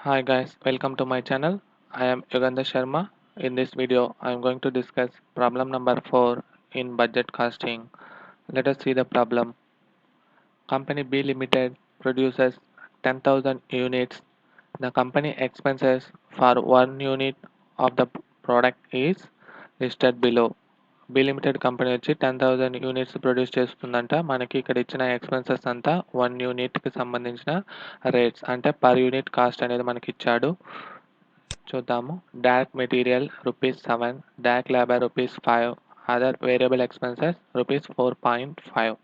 Hi guys, welcome to my channel. I am Yugandhar Sharma. In this video, I am going to discuss problem number 4 in budget costing. Let us see the problem. Company B Limited produces 10,000 units. The company expenses for 1 unit of the product is listed below. Be limited company వచ్చి 10,000 units produce చేస్తుందంట. మనకి ఇక్కడ ఇచ్చిన expenses అంతా 1 యూనిట్కి సంబంధించిన rates అంటే per unit cost అనేది మనకి ఇచ్చాడు. చూద్దాము. Direct material rupees 7, direct labour rupees 5, other variable expenses rupees 4.5.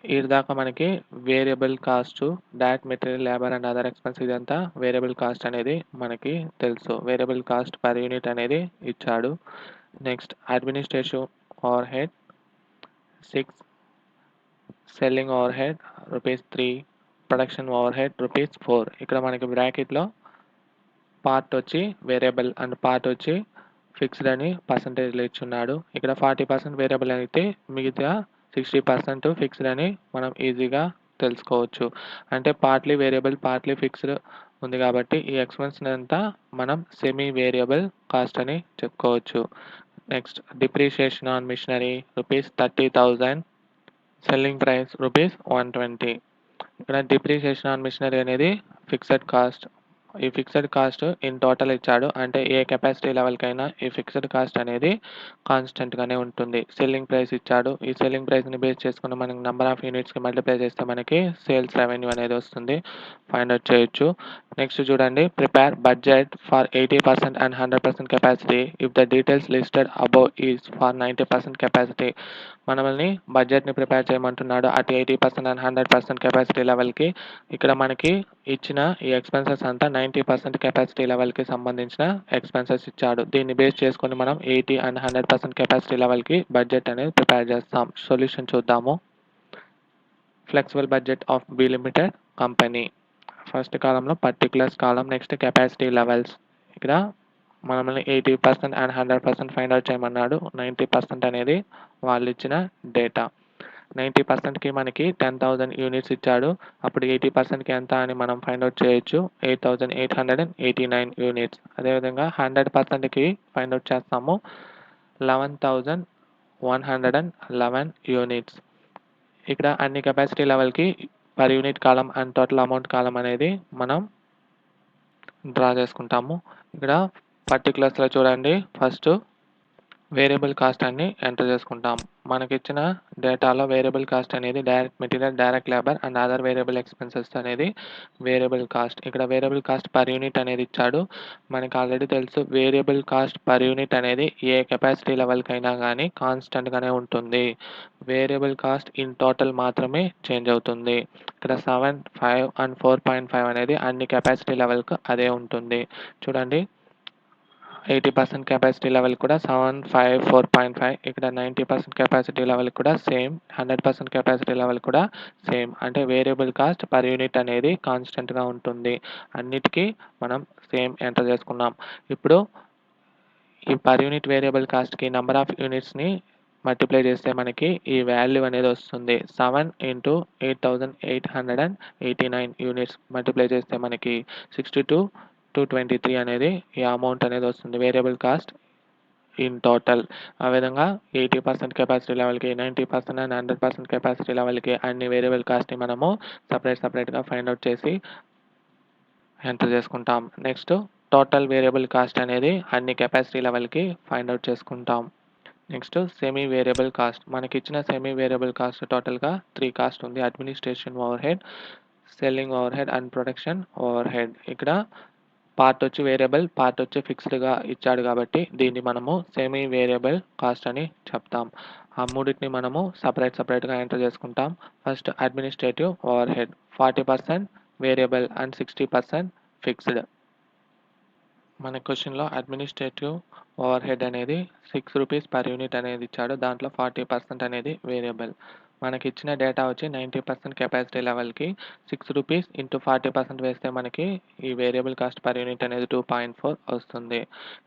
ఇది దాకా మనకి variable cost, direct material, labour and other expense ఇదంతా వేరియబుల్ కాస్ట్ అనేది మనకి తెలుసు. వేరియబుల్ కాస్ట్ పర్ యూనిట్ అనేది ఇచ్చాడు. Next administrative over head 6, selling over head rupees 3, production over head rupees 4. ఇక్కడ మనకి బ్రాకెట్లో పార్ట్ వచ్చి వేరియబుల్ అండ్ పార్ట్ వచ్చి ఫిక్స్డ్ అని పర్సంటేజ్లో ఇచ్చున్నాడు. ఇక్కడ 40% వేరియబుల్ అయితే మిగతా 60% ఫిక్స్డ్ అని మనం ఈజీగా తెలుసుకోవచ్చు. అంటే పార్ట్లీ వేరియబుల్ పార్ట్లీ ఫిక్స్డ్ ఉంది కాబట్టి ఈ ఎక్స్పెన్స్ అంతా మనం సెమీ వేరియబుల్ కాస్ట్ అని చెప్పుకోవచ్చు. Next depreciation on machinery rupees 30,000, selling price rupees 120. ఇక్కడ డిప్రిషియేషన్ ఆన్ మిషనరీ అనేది ఫిక్స్డ్ కాస్ట్. ఈ ఫిక్స్డ్ కాస్ట్ ఇన్ టోటల్ ఇచ్చాడు. అంటే ఏ కెపాసిటీ లెవెల్కైనా ఈ ఫిక్స్డ్ కాస్ట్ అనేది కాన్స్టెంట్గానే ఉంటుంది. సెల్లింగ్ ప్రైస్ ఇచ్చాడు. ఈ సెల్లింగ్ ప్రైస్ని బేస్ చేసుకుని మనకి నెంబర్ ఆఫ్ యూనిట్స్కి మల్టిప్లై చేస్తే మనకి సేల్స్ రెవెన్యూ అనేది వస్తుంది. ఫైండ్ అవుట్ చేయొచ్చు. నెక్స్ట్ చూడండి, prepare budget for 80% and 100% capacity if the details listed above is for 90% capacity. మనల్ని బడ్జెట్ని ప్రిపేర్ చేయమంటున్నాడు అటు 80% అండ్ 100% కెపాసిటీ లెవెల్కి. ఇక్కడ మనకి ఇచ్చిన ఈ ఎక్స్పెన్సెస్ అంతా 90% కెపాసిటీ లెవెల్కి సంబంధించిన ఎక్స్పెన్సెస్ ఇచ్చాడు. దీన్ని బేస్ చేసుకొని మనం 80 అండ్ 100% కెపాసిటీ లెవెల్కి బడ్జెట్ అనేది ప్రిపేర్ చేస్తాం. సొల్యూషన్ చూద్దాము. Flexible budget of be limited company. First కాలంలో పర్టికులర్స్ కాలం, నెక్స్ట్ కెపాసిటీ లెవెల్స్. ఇక్కడ మనల్ని 80% అండ్ 100% ఫైండ్ అవుట్ చేయమన్నాడు. 90% అనేది వాళ్ళు ఇచ్చిన డేటా. 90%కి మనకి 10,000 యూనిట్స్ ఇచ్చాడు. అప్పుడు 80%కి ఎంత అని మనం ఫైండ్ అవుట్ చేయొచ్చు. 8,889 యూనిట్స్. అదేవిధంగా 100%కి ఫైండ్ అవుట్ చేస్తాము. 11,111 యూనిట్స్. ఇక్కడ అన్ని కెపాసిటీ లెవెల్కి per unit column and total amount column అనేది మనం డ్రా చేసుకుంటాము. ఇక్కడ పర్టికులర్స్లో చూడండి, ఫస్ట్ వేరియబుల్ కాస్ట్ అని ఎంటర్ చేసుకుంటాం. మనకిచ్చిన డేటాలో వేరియబుల్ కాస్ట్ అనేది direct material, direct labour and other variable expenses అనేది వేరియబుల్ కాస్ట్. ఇక్కడ వేరియబుల్ కాస్ట్ పర్ యూనిట్ అనేది ఇచ్చాడు. మనకి ఆల్రెడీ తెలుసు వేరియబుల్ కాస్ట్ పర్ యూనిట్ అనేది ఏ కెపాసిటీ లెవెల్కైనా కానీ కాన్స్టెంట్గానే ఉంటుంది. వేరియబుల్ కాస్ట్ ఇన్ టోటల్ మాత్రమే చేంజ్ అవుతుంది. ఇక్కడ 7, 5 అండ్ 4.5 అనేది అన్ని కెపాసిటీ లెవెల్కు అదే ఉంటుంది. చూడండి, 80% కెపాసిటీ లెవెల్ కూడా 7, 5, 4.5. ఇక్కడ 90% కెపాసిటీ లెవెల్ కూడా సేమ్. 100% కెపాసిటీ లెవెల్ కూడా సేమ్. అంటే వేరియబుల్ కాస్ట్ పర్ యూనిట్ అనేది కాన్స్టెంట్గా ఉంటుంది. అన్నిటికీ మనం సేమ్ ఎంటర్ చేసుకున్నాం. ఇప్పుడు ఈ పర్ యూనిట్ వేరియబుల్ కాస్ట్కి నెంబర్ ఆఫ్ యూనిట్స్ని మల్టిప్లై చేస్తే మనకి ఈ వాల్యూ అనేది వస్తుంది. 7 ఇంటూ 8,889 యూనిట్స్ మల్టిప్లై చేస్తే మనకి 62,223 అనేది ఈ అమౌంట్ అనేది వస్తుంది. Variable cost in total. ఆ విధంగా 80% కెపాసిటీ లెవెల్కి, 90% అండ్ 100% కెపాసిటీ లెవెల్కి అన్ని వేరియబుల్ కాస్ట్ని మనము సపరేట్గా ఫైండ్ అవుట్ చేసి ఎంటర్ చేసుకుంటాం. నెక్స్ట్ టోటల్ వేరియబుల్ కాస్ట్ అనేది అన్ని కెపాసిటీ లెవెల్కి ఫైండ్ అవుట్ చేసుకుంటాం. Next semi variable cost. మనకి ఇచ్చిన సెమీ వేరియబుల్ కాస్ట్ టోటల్గా 3 కాస్ట్ ఉంది. Administration over head, selling over head and production over head. ఇక్కడ పార్ట్ వచ్చి వేరియబుల్, పార్ట్ వచ్చి ఫిక్స్డ్గా ఇచ్చాడు కాబట్టి దీన్ని మనము సెమీ వేరియబుల్ కాస్ట్ అని చెప్తాం. ఆ మూడింటిని మనము సపరేట్గా ఎంటర్ చేసుకుంటాం. First administrative over head 40% variable and 60% fixed. మన క్వశ్చన్లో అడ్మినిస్ట్రేటివ్ ఓవర్ హెడ్ అనేది 6 రూపీస్ పర్ యూనిట్ అనేది ఇచ్చాడు. దాంట్లో 40% అనేది వేరియబుల్. మనకిచ్చిన డేటా వచ్చి 90% కెపాసిటీ లెవెల్‌కి రూ. 6 ఇంటూ 40% వేస్తే మనకి ఈ వేరియబుల్ కాస్ట్ పర్ యూనిట్ అనేది 2.4 వస్తుంది.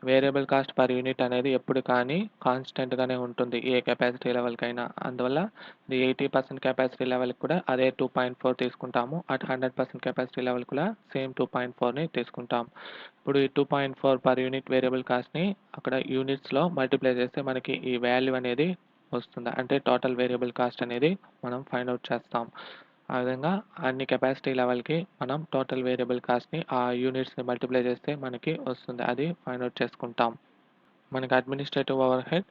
వేరియబుల్ కాస్ట్ పర్ యూనిట్ అనేది ఎప్పుడు కానీ కాన్స్టెంట్‌గానే ఉంటుంది ఏ కెపాసిటీ లెవెల్‌కైనా. అందువల్ల ఇది 80% కెపాసిటీ లెవెల్‌కి కూడా అదే 2.4 తీసుకుంటాము. అట్ 100% కెపాసిటీ లెవెల్ కూడా సేమ్ 2.4ని తీసుకుంటాం. ఇప్పుడు ఈ 2.4 పర్ యూనిట్ వేరియబుల్ కాస్ట్‌ని అక్కడ యూనిట్స్‌లో మల్టిప్లై చేస్తే మనకి ఈ వాల్యూ అనేది వస్తుంది. అంటే టోటల్ వేరియబుల్ కాస్ట్ అనేది మనం ఫైండ్ ఔట్ చేస్తాం. ఆ విధంగా అన్ని కెపాసిటీ లెవెల్‌కి మనం టోటల్ వేరియబుల్ కాస్ట్‌ని ఆ యూనిట్స్‌ని మల్టిప్లై చేస్తే మనకి వస్తుంది. అది ఫైండ్ ఔట్ చేసుకుంటాం. మనకి అడ్మినిస్ట్రేటివ్ ఓవర్‌హెడ్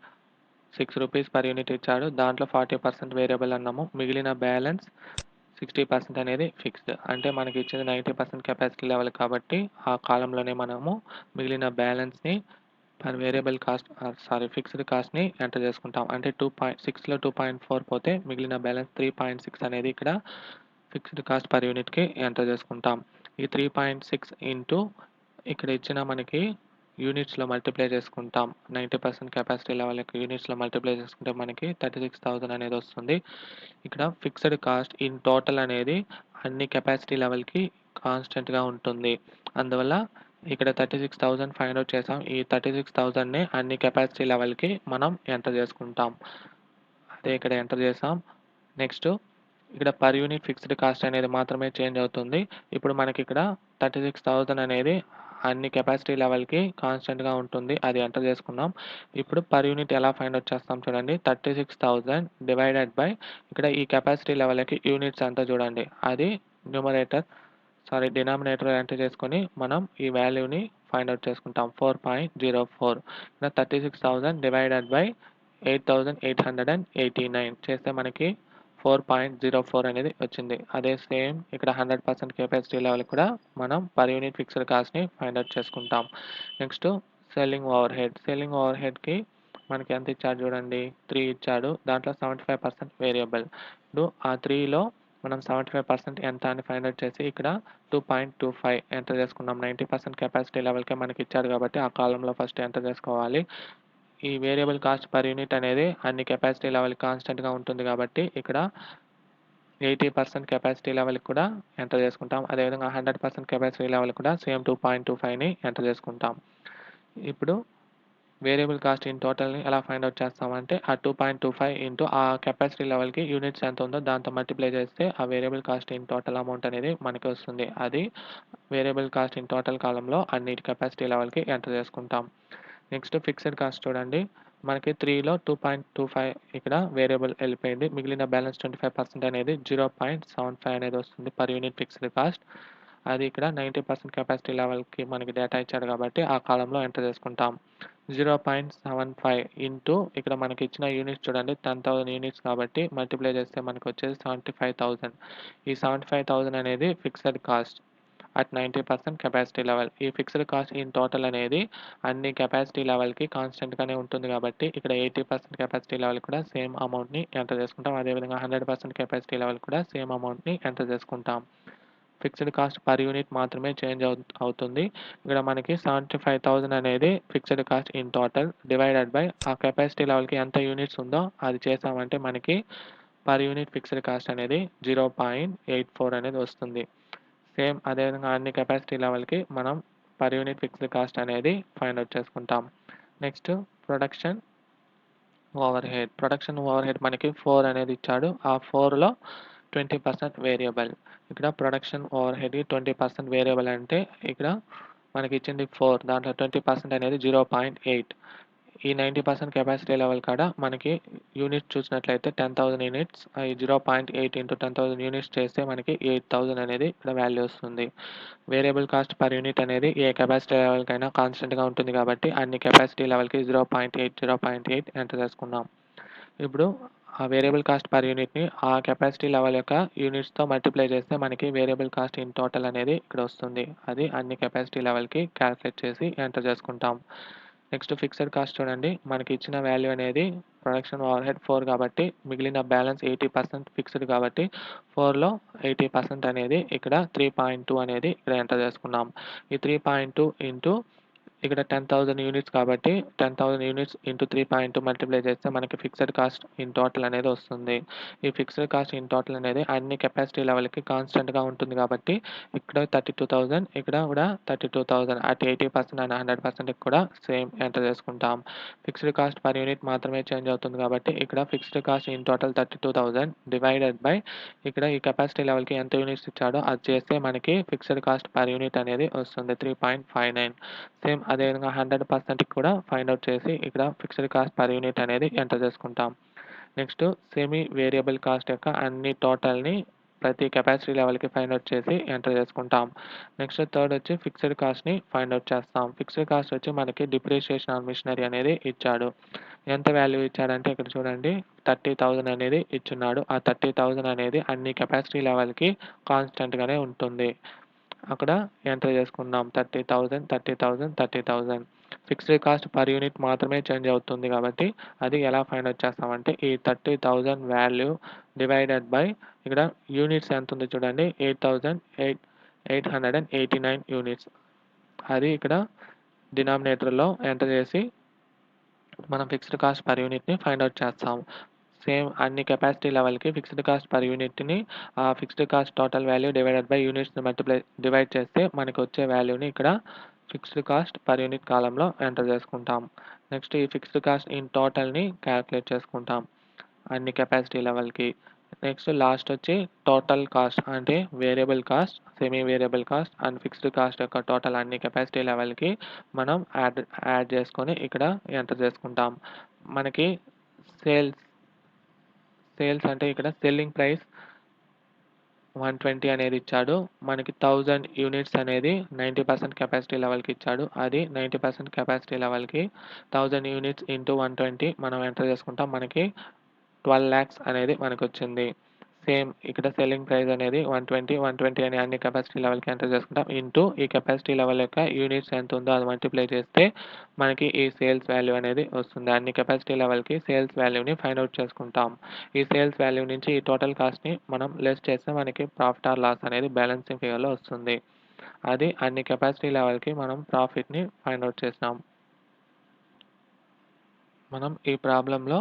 రూ. 6 పర్ యూనిట్ ఇచ్చాడు. దాంట్లో 40% వేరియబుల్ అన్నాము. మిగిలిన బ్యాలెన్స్ 60% అనేది ఫిక్స్డ్. అంటే మనకి ఇచ్చింది 90% కెపాసిటీ లెవెల్ కాబట్టి ఆ కాలమ్‌లోనే మనము మిగిలిన బ్యాలెన్స్‌ని వేరియబుల్ కాస్ట్ ఫిక్స్డ్ కాస్ట్‌ని ఎంటర్ చేసుకుంటాం. అంటే 6లో 2.4 పోతే మిగిలిన బ్యాలెన్స్ 3.6 అనేది ఇక్కడ ఫిక్స్డ్ కాస్ట్ పర్ యూనిట్‌కి ఎంటర్ చేసుకుంటాం. ఈ 3.6 ఇంటూ ఇక్కడ ఇచ్చిన మనకి యూనిట్స్‌లో మల్టిప్లై చేసుకుంటాం. 90% కెపాసిటీ లెవెల్ యొక్క యూనిట్స్‌లో మల్టిప్లై చేసుకుంటే మనకి 36,000 అనేది వస్తుంది. ఇక్కడ ఫిక్స్డ్ కాస్ట్ ఇన్ టోటల్ అనేది అన్ని కెపాసిటీ లెవెల్‌కి కాన్స్టెంట్‌గా ఉంటుంది. అందువల్ల ఇక్కడ 36,000 ఫైండ్ ఔట్ చేసాం. ఈ 36,000నే అన్ని కెపాసిటీ లెవెల్‌కి మనం ఎంటర్ చేసుకుంటాం. అదే ఇక్కడ ఎంటర్ చేసాం. నెక్స్ట్ ఇక్కడ పర్ యూనిట్ ఫిక్స్డ్ కాస్ట్ అనేది మాత్రమే చేంజ్ అవుతుంది. ఇప్పుడు మనకి ఇక్కడ 36,000 అనేది అన్ని కెపాసిటీ లెవెల్‌కి కాన్స్టెంట్‌గా ఉంటుంది. అది ఎంటర్ చేసుకున్నాం. ఇప్పుడు పర్ యూనిట్ ఎలా ఫైండ్ ఔట్ చేస్తాం చూడండి. 36,000 డివైడెడ్ బై ఇక్కడ ఈ కెపాసిటీ లెవెల్‌కి యూనిట్స్ ఎంత చూడండి. అది డినామినేటర్ ఎంటర్ చేసుకొని మనం ఈ వాల్యూని ఫైండ్ ఔట్ చేసుకుంటాం. 4.04 ఇక్కడ 36,000 డివైడెడ్ బై 8,889 చేస్తే మనకి 4.04 అనేది వచ్చింది. అదే సేమ్ ఇక్కడ 100% కెపాసిటీ లెవెల్ కూడా మనం పర్ యూనిట్ ఫిక్స్డ్ కాస్ట్‌ని ఫైండ్ ఔట్ చేసుకుంటాం. Next selling overhead. సెల్లింగ్ ఓవర్‌హెడ్‌కి మనకి ఎంత ఇచ్చాడు చూడండి. 3 ఇచ్చాడు. దాంట్లో 75% వేరియబుల్. ఇప్పుడు ఆ 3లో మనం 75% ఎంత అని ఫైండ్ ఔట్ చేసి ఇక్కడ 2.25 ఎంటర్ చేసుకున్నాం. 90% కెపాసిటీ లెవెల్‌కే మనకి ఇచ్చాడు కాబట్టి ఆ కాలమ్‌లో ఫస్ట్ ఎంటర్ చేసుకోవాలి. ఈ వేరియబుల్ కాస్ట్ పర్ యూనిట్ అనేది అన్ని కెపాసిటీ లెవెల్ కాన్స్టెంట్‌గా ఉంటుంది కాబట్టి ఇక్కడ 80% కెపాసిటీ లెవెల్‌కి కూడా ఎంటర్ చేసుకుంటాం. అదేవిధంగా 100% కెపాసిటీ లెవెల్ కూడా సేమ్ 2.25ని ఎంటర్ చేసుకుంటాం. ఇప్పుడు వేరియబుల్ కాస్ట్ ఇన్ టోటల్‌ని ఎలా ఫైండ్ ఔట్ చేస్తామంటే ఆ 2.25 ఇంటూ ఆ కెపాసిటీ లెవెల్‌కి యూనిట్స్ ఎంత ఉందో దాంతో మల్టిప్లై చేస్తే ఆ variable cost in total amount అనేది మనకి వస్తుంది. అది వేరియబుల్ కాస్ట్ ఇన్ టోటల్ కాలమ్‌లో అన్ని కెపాసిటీ లెవెల్‌కి ఎంటర్ చేసుకుంటాం. నెక్స్ట్ ఫిక్స్డ్ కాస్ట్ చూడండి. మనకి 3లో 2.25 ఇక్కడ వేరియబుల్ వెళ్ళిపోయింది. మిగిలిన బ్యాలెన్స్ 25% అనేది 0.75 అనేది వస్తుంది పర్ యూనిట్ ఫిక్స్డ్ కాస్ట్. అది ఇక్కడ 90% కెపాసిటీ లెవెల్‌కి మనకి డేటా ఇచ్చాడు కాబట్టి ఆ కాలమ్‌లో ఎంటర్ చేసుకుంటాం. 0.75 ఇంటూ ఇక్కడ మనకి ఇచ్చిన యూనిట్స్ చూడండి 10,000 యూనిట్స్ కాబట్టి మల్టిప్లై చేస్తే మనకు వచ్చేది 75,000. ఈ 75,000 అనేది fixed cost at 90% capacity level. ఈ ఫిక్స్డ్ కాస్ట్ ఇన్ టోటల్ అనేది అన్ని కెపాసిటీ లెవెల్‌కి కాన్స్టెంట్‌గానే ఉంటుంది కాబట్టి ఇక్కడ 80% కెపాసిటీ లెవెల్ కూడా సేమ్ అమౌంట్‌ని ఎంటర్ చేసుకుంటాం. అదేవిధంగా 100% కెపాసిటీ లెవెల్ కూడా సేమ్ అమౌంట్‌ని ఎంటర్ చేసుకుంటాం. ఫిక్స్డ్ కాస్ట్ పర్ యూనిట్ మాత్రమే చేంజ్ అవుతుంది. ఇక్కడ మనకి 75,000 అనేది fixed cost in total divided by ఆ కెపాసిటీ లెవెల్‌కి ఎంత యూనిట్స్ ఉందో అది చేసామంటే మనకి పర్ యూనిట్ ఫిక్స్డ్ కాస్ట్ అనేది 0.84 అనేది వస్తుంది. సేమ్ అదేవిధంగా అన్ని కెపాసిటీ లెవెల్‌కి మనం పర్ యూనిట్ ఫిక్స్డ్ కాస్ట్ అనేది ఫైండ్ ఔట్ చేసుకుంటాం. Next production overhead. Production overhead మనకి 4 అనేది ఇచ్చాడు. ఆ 4లో 20% వేరియబుల్. ఇక్కడ ప్రొడక్షన్ ఓవర్‌హెడ్‌కి 20% వేరియబుల్ అంటే ఇక్కడ మనకి ఇచ్చింది 4 దాంట్లో 20% అనేది 0.8. ఈ 90% కెపాసిటీ లెవెల్ కాడ మనకి యూనిట్స్ చూసినట్లయితే 10,000 యూనిట్స్. ఈ 0.8 ఇంటూ 10,000 యూనిట్స్ చేస్తే మనకి 8,000 అనేది ఇక్కడ వాల్యూ వస్తుంది. వేరియబుల్ కాస్ట్ పర్ యూనిట్ అనేది ఏ కెపాసిటీ లెవెల్‌కైనా కాన్స్టెంట్‌గా ఉంటుంది కాబట్టి అన్ని కెపాసిటీ లెవెల్‌కి 0.8 ఎంటర్ చేసుకున్నాం. ఇప్పుడు ఆ వేరియబుల్ కాస్ట్ పర్ యూనిట్‌ని ఆ కెపాసిటీ లెవెల్ యొక్క యూనిట్స్‌తో మల్టిప్లై చేస్తే మనకి వేరియబుల్ కాస్ట్ ఇన్ టోటల్ అనేది ఇక్కడ వస్తుంది. అది అన్ని కెపాసిటీ లెవెల్‌కి కాలిక్యులేట్ చేసి ఎంటర్ చేసుకుంటాం. నెక్స్ట్ ఫిక్స్డ్ కాస్ట్ చూడండి. మనకి ఇచ్చిన వాల్యూ అనేది ప్రొడక్షన్ ఓవర్‌హెడ్ 4 కాబట్టి మిగిలిన బ్యాలెన్స్ 80% ఫిక్స్డ్ కాబట్టి 4లో 80% అనేది ఇక్కడ 3.2 అనేది ఇక్కడ ఎంటర్ చేసుకున్నాం. ఈ 3.2 ఇంటూ ఇక్కడ 10,000 యూనిట్స్ కాబట్టి 10,000 యూనిట్స్ ఇంటూ 3.2 మల్టిప్లై చేస్తే మనకి ఫిక్స్డ్ కాస్ట్ ఇన్ టోటల్ అనేది వస్తుంది. ఈ ఫిక్స్డ్ కాస్ట్ ఇన్ టోటల్ అనేది అన్ని కెపాసిటీ లెవెల్‌కి కాన్స్టెంట్‌గా ఉంటుంది కాబట్టి ఇక్కడ 32,000 ఇక్కడ కూడా 32,000 అటు 80% అండ్ 100%కి కూడా సేమ్ ఎంటర్ చేసుకుంటాం. ఫిక్స్డ్ కాస్ట్ పర్ యూనిట్ మాత్రమే చేంజ్ అవుతుంది కాబట్టి ఇక్కడ fixed cost in total 32,000 divided by ఇక్కడ ఈ కెపాసిటీ లెవెల్‌కి ఎంత యూనిట్స్ ఇచ్చాడో అది చేస్తే మనకి ఫిక్స్డ్ కాస్ట్ పర్ యూనిట్ అనేది వస్తుంది 3.59. సేమ్ అదేవిధంగా 100%కి కూడా ఫైండ్ ఔట్ చేసి ఇక్కడ ఫిక్స్డ్ కాస్ట్ పర్ యూనిట్ అనేది ఎంటర్ చేసుకుంటాం. నెక్స్ట్ సెమీ వేరియబుల్ కాస్ట్ యొక్క అన్ని టోటల్‌ని ప్రతి కెపాసిటీ లెవెల్‌కి ఫైండ్ ఔట్ చేసి ఎంటర్ చేసుకుంటాం. నెక్స్ట్ థర్డ్ వచ్చి ఫిక్స్డ్ కాస్ట్‌ని ఫైండ్ ఔట్ చేస్తాం. ఫిక్స్డ్ కాస్ట్ వచ్చి మనకి డిప్రిషియేషన్ ఆన్ మిషనరీ అనేది ఇచ్చాడు. ఎంత వాల్యూ ఇచ్చాడంటే ఇక్కడ చూడండి 30,000 అనేది ఇచ్చున్నాడు. ఆ 30,000 అనేది అన్ని కెపాసిటీ లెవెల్‌కి కాన్స్టెంట్‌గానే ఉంటుంది. అక్కడ ఎంటర్ చేసుకున్నాం 30,000, 30,000, 30,000. ఫిక్స్డ్ కాస్ట్ పర్ యూనిట్ మాత్రమే చేంజ్ అవుతుంది కాబట్టి అది ఎలా ఫైండ్ ఔట్ చేస్తామంటే ఈ 30,000 వాల్యూ డివైడెడ్ బై ఇక్కడ యూనిట్స్ ఎంత ఉంది చూడండి 8,889 యూనిట్స్. అది ఇక్కడ డినామినేటర్‌లో ఎంటర్ చేసి మనం ఫిక్స్డ్ కాస్ట్ పర్ యూనిట్‌ని ఫైండ్ ఔట్ చేస్తాం. సేమ్ అన్ని కెపాసిటీ లెవెల్‌కి ఫిక్స్డ్ కాస్ట్ పర్ యూనిట్‌ని fixed cost total value divided by యూనిట్స్‌ని డివైడ్ చేస్తే మనకి వచ్చే వాల్యూని ఇక్కడ ఫిక్స్డ్ కాస్ట్ పర్ యూనిట్ కాలమ్‌లో ఎంటర్ చేసుకుంటాం. నెక్స్ట్ ఈ ఫిక్స్డ్ కాస్ట్ ఇన్ టోటల్‌ని క్యాలిక్యులేట్ చేసుకుంటాం అన్ని కెపాసిటీ లెవెల్‌కి. నెక్స్ట్ లాస్ట్ వచ్చి టోటల్ కాస్ట్ అంటే variable cost, semi variable cost and fixed cost యొక్క టోటల్ అన్ని కెపాసిటీ లెవెల్‌కి మనం యాడ్ చేసుకొని ఇక్కడ ఎంటర్ చేసుకుంటాం. మనకి సేల్స్ అంటే ఇక్కడ సెల్లింగ్ ప్రైస్ 120 అనేది ఇచ్చాడు. మనకి 1000 యూనిట్స్ అనేది 90% కెపాసిటీ లెవెల్‌కి ఇచ్చాడు. అది 90% కెపాసిటీ లెవెల్‌కి 1000 యూనిట్స్ ఇంటూ 120 మనం ఎంటర్ చేసుకుంటాం. మనకి 12 లాక్స్ అనేది మనకొచ్చింది. సేమ్ ఇక్కడ సెల్లింగ్ ప్రైస్ అనేది 120 అని అన్ని కెపాసిటీ లెవెల్‌కి ఎంటర్ చేసుకుంటాం. ఇంటూ ఈ కెపాసిటీ లెవెల్ యొక్క యూనిట్స్ ఎంత ఉందో అది మల్టిప్లై చేస్తే మనకి ఈ సేల్స్ వాల్యూ అనేది వస్తుంది. అన్ని కెపాసిటీ లెవెల్‌కి సేల్స్ వాల్యూని ఫైండ్ ఔట్ చేసుకుంటాం. ఈ సేల్స్ వాల్యూ నుంచి ఈ టోటల్ కాస్ట్‌ని మనం లెస్ చేస్తే మనకి ప్రాఫిట్ ఆర్ లాస్ అనేది బ్యాలెన్సింగ్ ఫిగర్‌లో వస్తుంది. అది అన్ని కెపాసిటీ లెవెల్‌కి మనం ప్రాఫిట్‌ని ఫైండ్ ఔట్ చేసినాం. మనం ఈ ప్రాబ్లమ్‌లో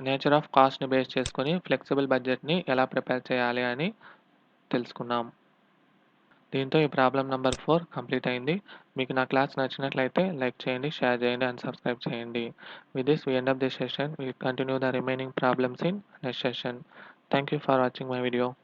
నేచర్ ఆఫ్ కాస్ట్‌ని బేస్ చేసుకొని ఫ్లెక్సిబుల్ బడ్జెట్‌ని ఎలా ప్రిపేర్ చేయాలి అని తెలుసుకున్నాం. దీంతో ఈ ప్రాబ్లమ్ నంబర్ 4 కంప్లీట్ అయింది. మీకు నా క్లాస్ నచ్చినట్లయితే లైక్ చేయండి, షేర్ చేయండి అండ్ సబ్స్క్రైబ్ చేయండి. With this we end up this session. We continue the remaining problems in next session. Thank you for watching my video.